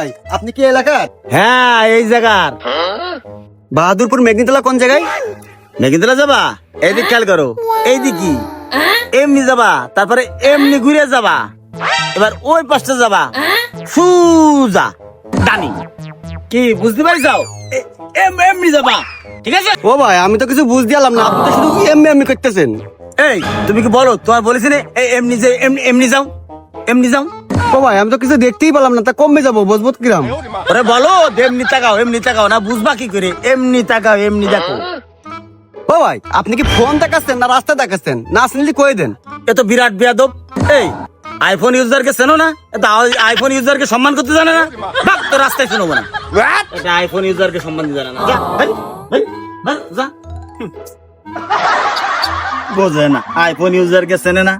ভাই আপনি কি এলাকার? হ্যাঁ এই জায়গার। বাহাদুরপুর মেঘনিতলা কোন জায়গায়? মেঘিনতলা যাবা? এইদিক খেয়াল করো, এইদিকে এমনি যাবা, তারপরে এমনি ঘুরে যাবা, এবার ওই পাশটা যাবা, সুজা ডানি। কি বুঝতে পারিস? এমনি যাবা, ঠিক আছে? ও ভাই আমি তো কিছু বুঝতে পারলাম না, আপনি তো শুধু এমনি এমনি করতেছেন। এই তুমি কি বলো, তোমার বলেছি না এমনি যে এমনি যাও, এমনি যাও। ও ভাই আমি তো কিছু দেখতেই পেলাম না, তা কমবে যাবো বুঝবো কিরাম? ওরে বলো এমনি তাকাও না, বুঝবা কি করে? এমনি তাকাও, এমনি দেখো। ও ভাই আপনি কি ফোন দেখাচ্ছেন না রাস্তা দেখাচ্ছেন? না শুনলি কয়ে দেন। এ তো বিরাট বেয়াদব। এই আইফোন ইউজারকে চেনো না? এটা আইফোন ইউজারকে সম্মান করতে জানে না? বাক, তো রাস্তায় শুনবো না। এটা আইফোন ইউজারকে সম্মান দিতে জানে না। যা, ভাই, ভাই, ভাই, যা। বোঝে না, আইফোন ইউজারকে চেনে না।